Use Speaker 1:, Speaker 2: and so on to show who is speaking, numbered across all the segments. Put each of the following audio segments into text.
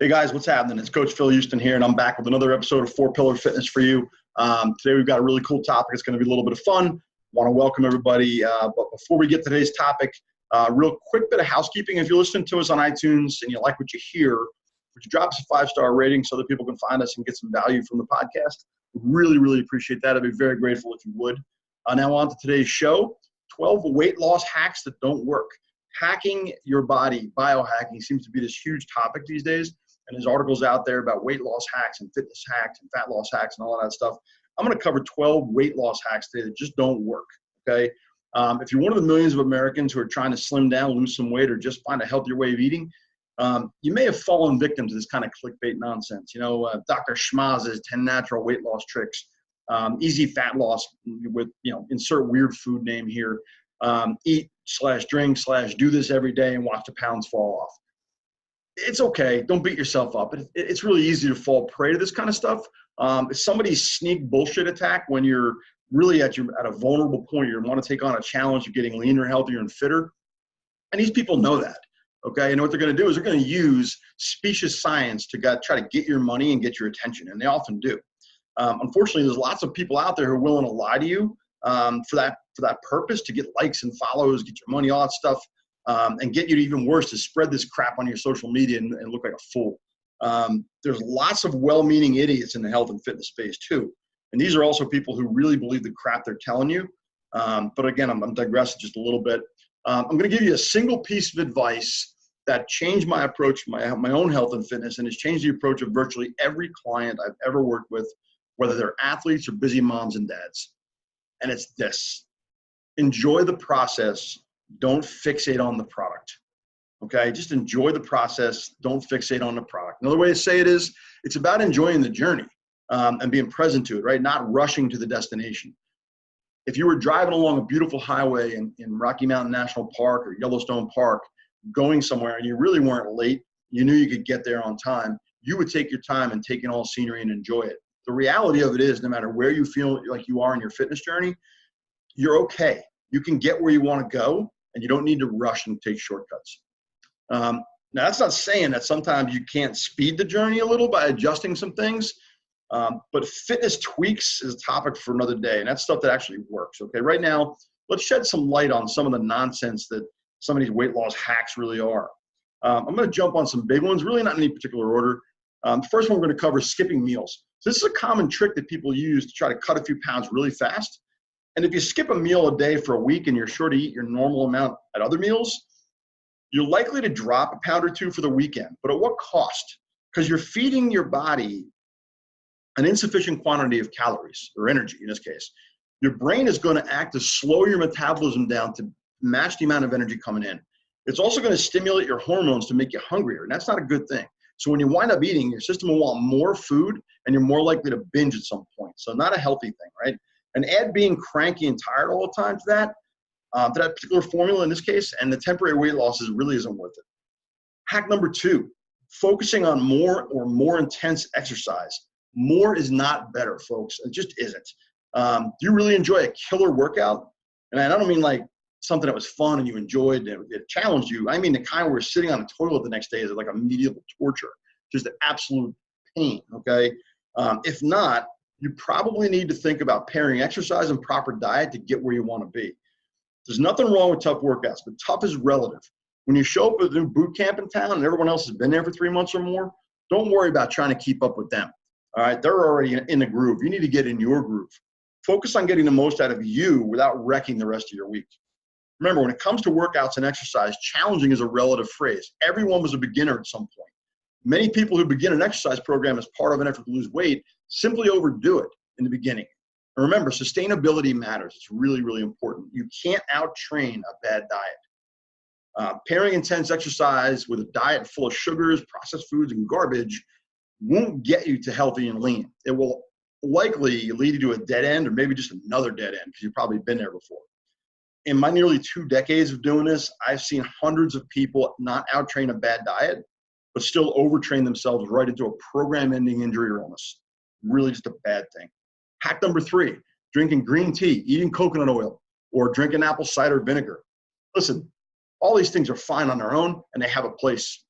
Speaker 1: Hey guys, what's happening? It's Coach Phil Houston here, and I'm back with another episode of 4-Pillar Fitness for you. Today we've got a really cool topic. It's going to be a little bit of fun. Want to welcome everybody. But before we get to today's topic, real quick bit of housekeeping. If you're listening to us on iTunes and you like what you hear, would you drop us a 5-star rating so that people can find us and get some value from the podcast? Really, really appreciate that. I'd be very grateful if you would. Now on to today's show, 12 weight loss hacks that don't work. Hacking your body, biohacking seems to be this huge topic these days. And there's articles out there about weight loss hacks and fitness hacks and fat loss hacks and all that stuff. I'm going to cover 12 weight loss hacks today that just don't work, okay? If you're one of the millions of Americans who are trying to slim down, lose some weight, or just find a healthier way of eating, you may have fallen victim to this kind of clickbait nonsense. You know, Dr. Schmaz's 10 natural weight loss tricks, easy fat loss with, insert weird food name here, eat/drink/do this every day and watch the pounds fall off. It's okay. Don't beat yourself up. It's really easy to fall prey to this kind of stuff. It's somebody's sneak bullshit attack when you're really at a vulnerable point. You want to take on a challenge of getting leaner, healthier, and fitter. And these people know that. Okay. And what they're going to do is they're going to use specious science to try to get your money and get your attention. And they often do. Unfortunately, there's lots of people out there who are willing to lie to you for that purpose, to get likes and follows, get your money, all that stuff. And get you to, even worse, to spread this crap on your social media and look like a fool. There's lots of well-meaning idiots in the health and fitness space too. And these are also people who really believe the crap they're telling you. But again, I'm digressing just a little bit. I'm going to give you a single piece of advice that changed my approach to my own health and fitness, and has changed the approach of virtually every client I've ever worked with, whether they're athletes or busy moms and dads. And it's this: enjoy the process. Don't fixate on the product, okay? Just enjoy the process. Don't fixate on the product. Another way to say it is, it's about enjoying the journey and being present to it, right? Not rushing to the destination. If you were driving along a beautiful highway in Rocky Mountain National Park or Yellowstone Park, going somewhere, and you really weren't late, you knew you could get there on time, you would take your time and take in all scenery and enjoy it. The reality of it is, no matter where you feel like you are in your fitness journey, you're okay. You can get where you want to go, and you don't need to rush and take shortcuts. Now, that's not saying that sometimes you can't speed the journey a little by adjusting some things, but fitness tweaks is a topic for another day, and that's stuff that actually works, okay? Right now, let's shed some light on some of the nonsense that some of these weight loss hacks really are. I'm going to jump on some big ones, really not in any particular order. The first one we're going to cover is skipping meals. So this is a common trick that people use to try to cut a few pounds really fast. And if you skip a meal a day for a week and you're sure to eat your normal amount at other meals, you're likely to drop a pound or two for the weekend. But at what cost? Because you're feeding your body an insufficient quantity of calories, or energy in this case. Your brain is going to act to slow your metabolism down to match the amount of energy coming in. It's also going to stimulate your hormones to make you hungrier, and that's not a good thing. So when you wind up eating, your system will want more food, and you're more likely to binge at some point. So not a healthy thing, right? And add being cranky and tired all the time to that particular formula in this case, and the temporary weight loss really isn't worth it. Hack number 2, focusing on more intense exercise. More is not better, folks. It just isn't. Do you really enjoy a killer workout? And I don't mean like something that was fun and you enjoyed and it challenged you. I mean the kind where sitting on the toilet the next day is like a medieval torture, just an absolute pain, okay? If not, you probably need to think about pairing exercise and proper diet to get where you want to be. There's nothing wrong with tough workouts, but tough is relative. When you show up at a new boot camp in town and everyone else has been there for 3 months or more, don't worry about trying to keep up with them. All right, they're already in the groove. You need to get in your groove. Focus on getting the most out of you without wrecking the rest of your week. Remember, when it comes to workouts and exercise, challenging is a relative phrase. Everyone was a beginner at some point. Many people who begin an exercise program as part of an effort to lose weight simply overdo it in the beginning. And remember, sustainability matters. It's really, really important. You can't out-train a bad diet. Pairing intense exercise with a diet full of sugars, processed foods, and garbage won't get you to healthy and lean. It will likely lead you to a dead end, or maybe just another dead end, because you've probably been there before. In my nearly 2 decades of doing this, I've seen hundreds of people not out-train a bad diet, but still overtrain themselves right into a program-ending injury or illness. Really just a bad thing. Hack number 3, drinking green tea, eating coconut oil, or drinking apple cider vinegar. Listen, all these things are fine on their own, and they have a place.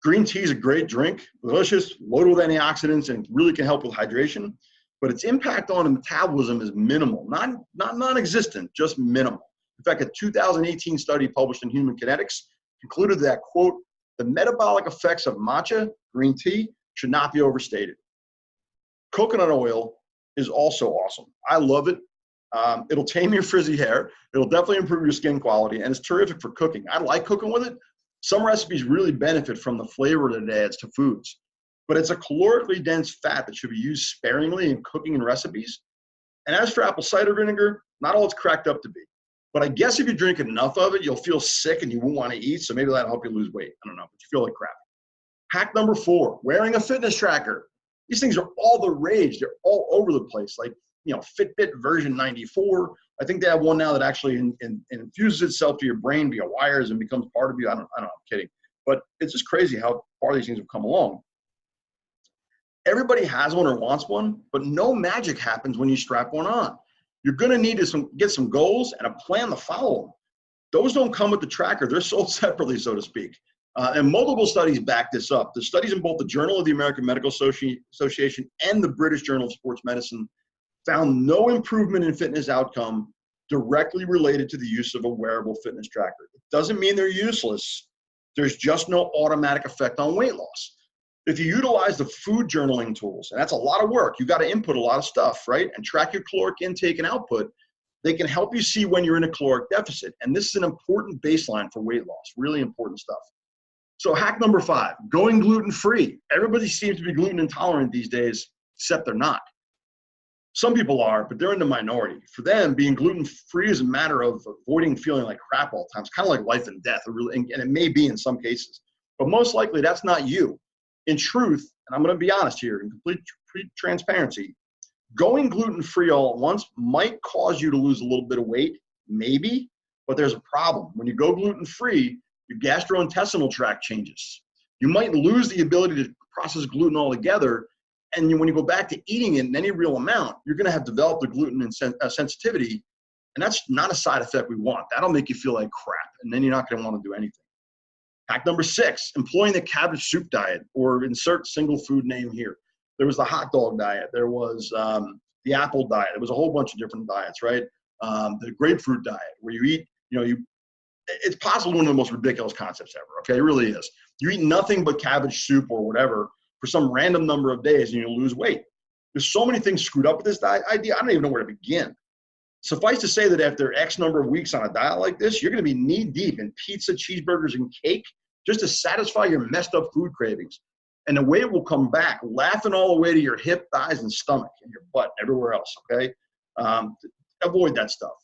Speaker 1: Green tea is a great drink, delicious, loaded with antioxidants, and really can help with hydration. But its impact on metabolism is minimal, not non-existent, just minimal. In fact, a 2018 study published in Human Kinetics concluded that, quote, the metabolic effects of matcha, green tea, should not be overstated. Coconut oil is also awesome. I love it. It'll tame your frizzy hair. It'll definitely improve your skin quality, and it's terrific for cooking. I like cooking with it. Some recipes really benefit from the flavor that it adds to foods, but it's a calorically dense fat that should be used sparingly in cooking and recipes. And as for apple cider vinegar, not all it's cracked up to be. But I guess if you drink enough of it, you'll feel sick and you won't want to eat, so maybe that'll help you lose weight. I don't know, but you feel like crap. Hack number 4, wearing a fitness tracker. These things are all the rage. They're all over the place. Like, Fitbit version 94. I think they have one now that actually infuses itself to your brain via wires and becomes part of you. I don't know, I'm kidding. But it's just crazy how far these things have come along. Everybody has one or wants one, but no magic happens when you strap one on. You're going to need to get some goals and a plan to follow them. Those don't come with the tracker. They're sold separately, so to speak. And multiple studies back this up. The studies in both the Journal of the American Medical Association and the British Journal of Sports Medicine found no improvement in fitness outcome directly related to the use of a wearable fitness tracker. It doesn't mean they're useless. There's just no automatic effect on weight loss. If you utilize the food journaling tools, and that's a lot of work, you got to input a lot of stuff, right? And track your caloric intake and output, they can help you see when you're in a caloric deficit. And this is an important baseline for weight loss, really important stuff. So hack number 5, going gluten-free. Everybody seems to be gluten intolerant these days, except they're not. Some people are, but they're in the minority. For them, being gluten-free is a matter of avoiding feeling like crap all the time. It's kind of like life and death, and it may be in some cases. But most likely, that's not you. In truth, and I'm going to be honest here, in complete transparency, going gluten-free all at once might cause you to lose a little bit of weight, maybe, but there's a problem. When you go gluten-free, your gastrointestinal tract changes. You might lose the ability to process gluten altogether, and when you go back to eating it in any real amount, you're going to have developed a gluten sensitivity, and that's not a side effect we want. That'll make you feel like crap, and then you're not going to want to do anything. Hack number 6, employing the cabbage soup diet, or insert single food name here. There was the hot dog diet. There was the apple diet. There was a whole bunch of different diets, right? The grapefruit diet, where you eat, it's possibly one of the most ridiculous concepts ever, okay? It really is. You eat nothing but cabbage soup or whatever for some random number of days and you'll lose weight. There's so many things screwed up with this diet idea, I don't even know where to begin. Suffice to say that after X number of weeks on a diet like this, you're going to be knee deep in pizza, cheeseburgers, and cake just to satisfy your messed up food cravings. And the weight will come back, laughing all the way to your hip, thighs, and stomach, and your butt, everywhere else, okay? Avoid that stuff.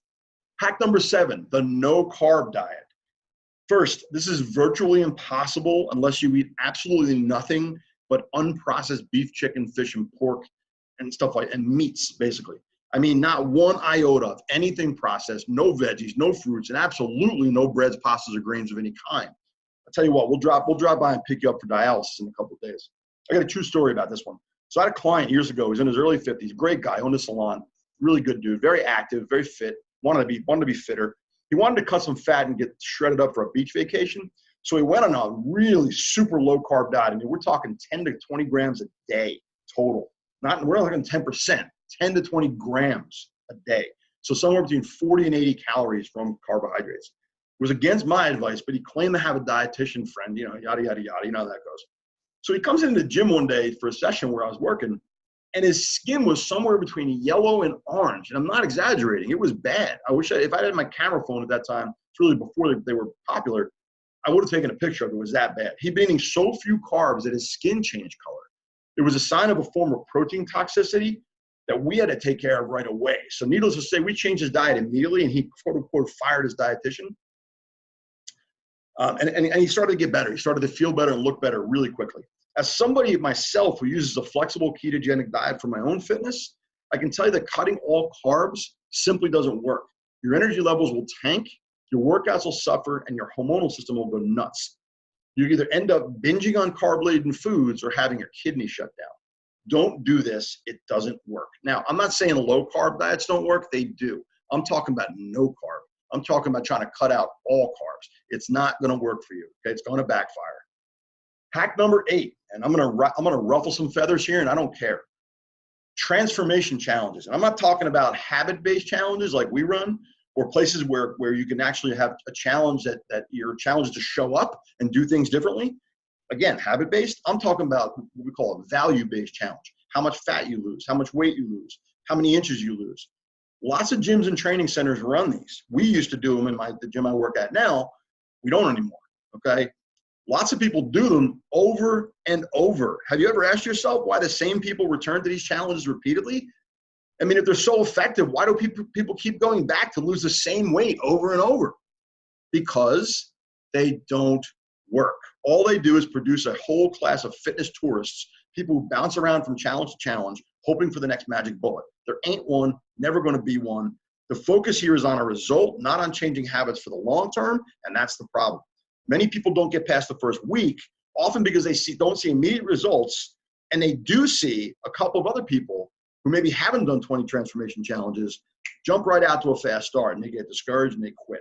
Speaker 1: Hack number 7, the no-carb diet. First, this is virtually impossible unless you eat absolutely nothing but unprocessed beef, chicken, fish, and pork, and stuff and meats, basically. I mean, not one iota of anything processed, no veggies, no fruits, and absolutely no breads, pastas, or grains of any kind. I'll tell you what, we'll drop by and pick you up for dialysis in a couple of days. I got a true story about this one. So I had a client years ago. He was in his early 50s, great guy, owned a salon, really good dude, very active, very fit, wanted to be fitter. He wanted to cut some fat and get shredded up for a beach vacation. So he went on a really super low carb diet. I mean, we're talking 10 to 20 grams a day total. We're not talking 10%, 10 to 20 grams a day. So somewhere between 40 and 80 calories from carbohydrates. It was against my advice, but he claimed to have a dietitian friend, yada, yada, yada. You know how that goes. So he comes into the gym one day for a session where I was working, and his skin was somewhere between yellow and orange. And I'm not exaggerating. It was bad. If I had my camera phone at that time, it's really before they were popular, I would have taken a picture of it. It was that bad. He'd been eating so few carbs that his skin changed color. It was a sign of a form of protein toxicity that we had to take care of right away. So needless to say, we changed his diet immediately, and he quote unquote fired his dietitian. And he started to get better. He started to feel better and look better really quickly. As somebody myself who uses a flexible ketogenic diet for my own fitness, I can tell you that cutting all carbs simply doesn't work. Your energy levels will tank, your workouts will suffer, and your hormonal system will go nuts. You either end up binging on carb-laden foods or having your kidney shut down. Don't do this. It doesn't work. Now, I'm not saying low-carb diets don't work. They do. I'm talking about no carb. I'm talking about trying to cut out all carbs. It's not going to work for you. Okay? It's going to backfire. Hack number 8, and I'm gonna ruffle some feathers here, and I don't care. Transformation challenges. And I'm not talking about habit-based challenges like we run, or places where you can actually have a challenge that your challenge is to show up and do things differently. Again, habit-based. I'm talking about what we call a value-based challenge. How much fat you lose, how much weight you lose, how many inches you lose. Lots of gyms and training centers run these. We used to do them in the gym I work at now. We don't anymore, okay? Lots of people do them over and over. Have you ever asked yourself why the same people return to these challenges repeatedly? I mean, if they're so effective, why do people keep going back to lose the same weight over and over? Because they don't work. All they do is produce a whole class of fitness tourists, people who bounce around from challenge to challenge, hoping for the next magic bullet. There ain't one, never going to be one. The focus here is on a result, not on changing habits for the long term, and that's the problem. Many people don't get past the first week, often because they don't see immediate results, and they do see a couple of other people who maybe haven't done 20 transformation challenges jump right out to a fast start, and they get discouraged and they quit.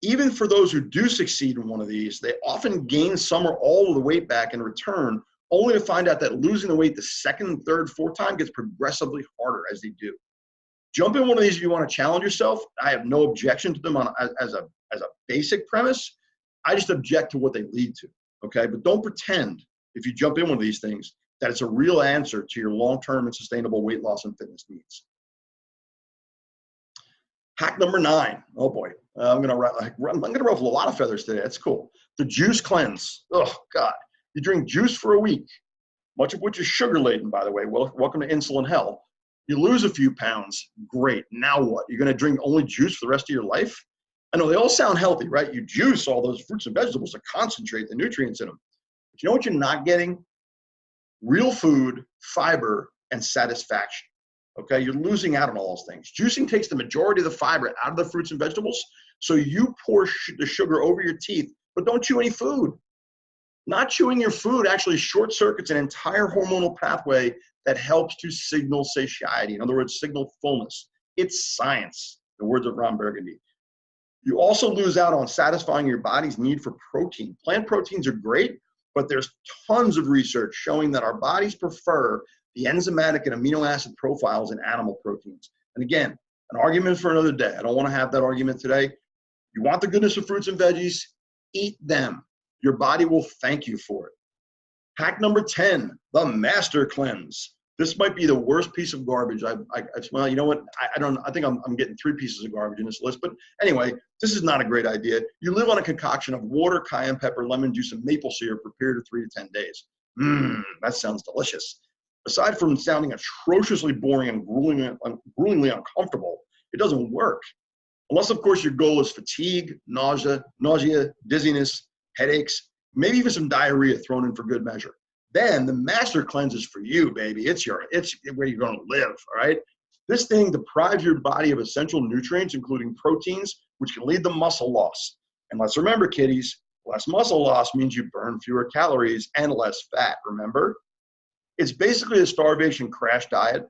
Speaker 1: Even for those who do succeed in one of these, they often gain some or all of the weight back in return, only to find out that losing the weight the second, third, fourth time gets progressively harder as they do. Jump in one of these if you want to challenge yourself. I have no objection to them as a basic premise. I just object to what they lead to, okay? But don't pretend, if you jump in one of these things, that it's a real answer to your long-term and sustainable weight loss and fitness needs. Hack number 9. Oh boy, I'm gonna ruffle a lot of feathers today. That's cool. The juice cleanse. Oh God, you drink juice for a week, much of which is sugar laden, by the way. Well, welcome to insulin hell. You lose a few pounds. Great. Now what? You're gonna drink only juice for the rest of your life? I know they all sound healthy, right? You juice all those fruits and vegetables to concentrate the nutrients in them. But you know what you're not getting? Real food, fiber, and satisfaction. Okay, you're losing out on all those things. Juicing takes the majority of the fiber out of the fruits and vegetables, so you pour the sugar over your teeth, but don't chew any food. Not chewing your food actually short circuits an entire hormonal pathway that helps to signal satiety. In other words, signal fullness. It's science, the words of Ron Burgundy. You also lose out on satisfying your body's need for protein. Plant proteins are great, but there's tons of research showing that our bodies prefer the enzymatic and amino acid profiles in animal proteins. And again, an argument for another day. I don't want to have that argument today. You want the goodness of fruits and veggies, eat them. Your body will thank you for it. Hack number 10, the master cleanse. This might be the worst piece of garbage. Well, you know what? I think I'm getting 3 pieces of garbage in this list. But anyway, this is not a great idea. You live on a concoction of water, cayenne pepper, lemon juice, and maple syrup for a period of 3 to 10 days. That sounds delicious. Aside from sounding atrociously boring and gruelingly uncomfortable, it doesn't work. Unless, of course, your goal is fatigue, nausea, dizziness, headaches, maybe even some diarrhea thrown in for good measure. Then the master cleanse is for you, baby. It's where you're going to live, all right? This thing deprives your body of essential nutrients, including proteins, which can lead to muscle loss. And let's remember, kiddies, less muscle loss means you burn fewer calories and less fat, remember? It's basically a starvation crash diet.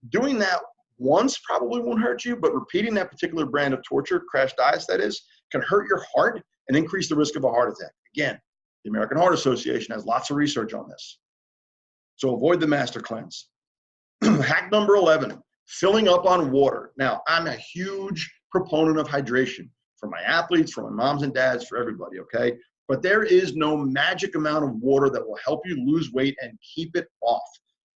Speaker 1: Doing that once probably won't hurt you, but repeating that particular brand of torture, crash diets that is, can hurt your heart and increase the risk of a heart attack. Again, the American Heart Association has lots of research on this. So avoid the master cleanse. Hack number 11, filling up on water. Now, I'm a huge proponent of hydration for my athletes, for my moms and dads, for everybody, okay? But there is no magic amount of water that will help you lose weight and keep it off.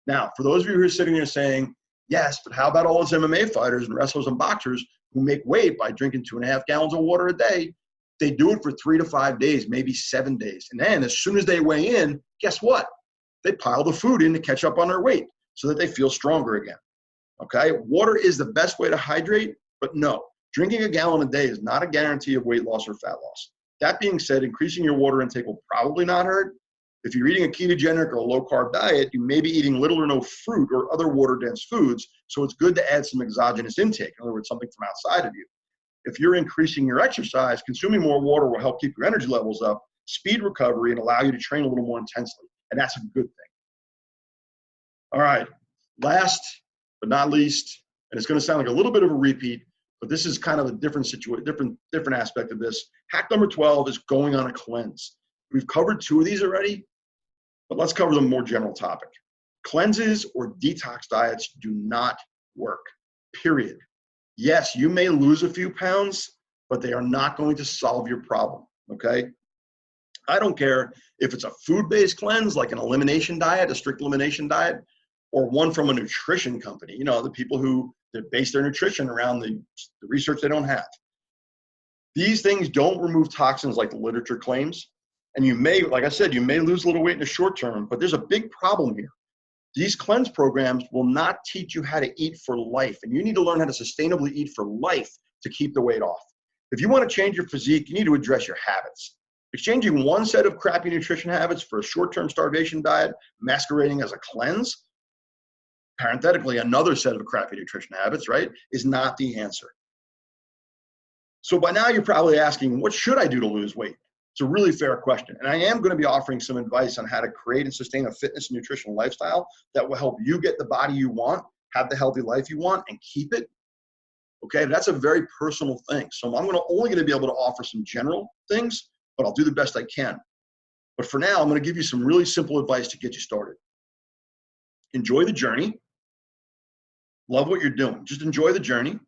Speaker 1: Now, for those of you who are sitting there saying, yes, but how about all those MMA fighters and wrestlers and boxers who make weight by drinking 2.5 gallons of water a day? They do it for 3 to 5 days, maybe 7 days. And then as soon as they weigh in, guess what? They pile the food in to catch up on their weight so that they feel stronger again. Okay? Water is the best way to hydrate, but no, drinking a gallon a day is not a guarantee of weight loss or fat loss. That being said, increasing your water intake will probably not hurt. If you're eating a ketogenic or a low-carb diet, you may be eating little or no fruit or other water-dense foods, so it's good to add some exogenous intake, in other words, something from outside of you. If you're increasing your exercise, consuming more water will help keep your energy levels up, speed recovery, and allow you to train a little more intensely, and that's a good thing. All right, last but not least, and it's going to sound like a little bit of a repeat, but this is kind of a different situation, different aspect of this. Hack number 12 is going on a cleanse. We've covered 2 of these already, but let's cover the more general topic. Cleanses or detox diets do not work, period. Yes, you may lose a few pounds, but they are not going to solve your problem, okay? I don't care if it's a food-based cleanse, like an elimination diet, a strict elimination diet, or one from a nutrition company. You know, the people who base their nutrition around the research they don't have. These things don't remove toxins like the literature claims. And you may, like I said, you may lose a little weight in the short term, but there's a big problem here. These cleanse programs will not teach you how to eat for life. And you need to learn how to sustainably eat for life to keep the weight off. If you want to change your physique, you need to address your habits. Exchanging one set of crappy nutrition habits for a short-term starvation diet masquerading as a cleanse, parenthetically, another set of crappy nutrition habits, right, is not the answer. So by now you're probably asking, what should I do to lose weight? It's a really fair question. And I am going to be offering some advice on how to create and sustain a fitness and nutritional lifestyle that will help you get the body you want, have the healthy life you want, and keep it. Okay, that's a very personal thing. So I'm only going to be able to offer some general things, but I'll do the best I can. But for now, I'm going to give you some really simple advice to get you started. Enjoy the journey. Love what you're doing. Just enjoy the journey.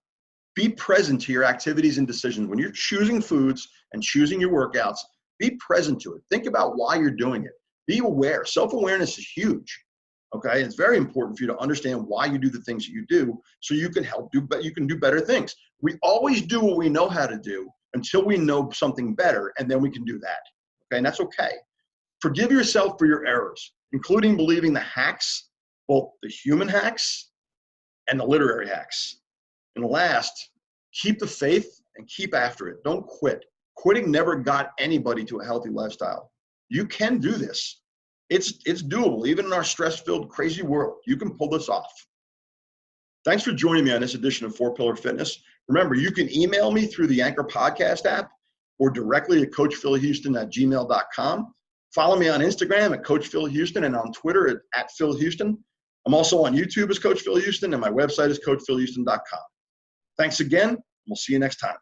Speaker 1: Be present to your activities and decisions. When you're choosing foods and choosing your workouts, be present to it. Think about why you're doing it. Be aware. Self-awareness is huge. Okay, it's very important for you to understand why you do the things that you do, so you can you can do better things. We always do what we know how to do until we know something better, and then we can do that. Okay, and that's okay. Forgive yourself for your errors, including believing the hacks, both the human hacks and the literary hacks. And last, keep the faith and keep after it. Don't quit. Quitting never got anybody to a healthy lifestyle. You can do this. It's doable. Even in our stress-filled, crazy world, you can pull this off. Thanks for joining me on this edition of 4-Pillar Fitness. Remember, you can email me through the Anchor Podcast app or directly at coachphilhouston@gmail.com. Follow me on Instagram at Coach Phil Houston and on Twitter at Phil Houston. I'm also on YouTube as Coach Phil Houston, and my website is coachphilhouston.com. Thanks again. We'll see you next time.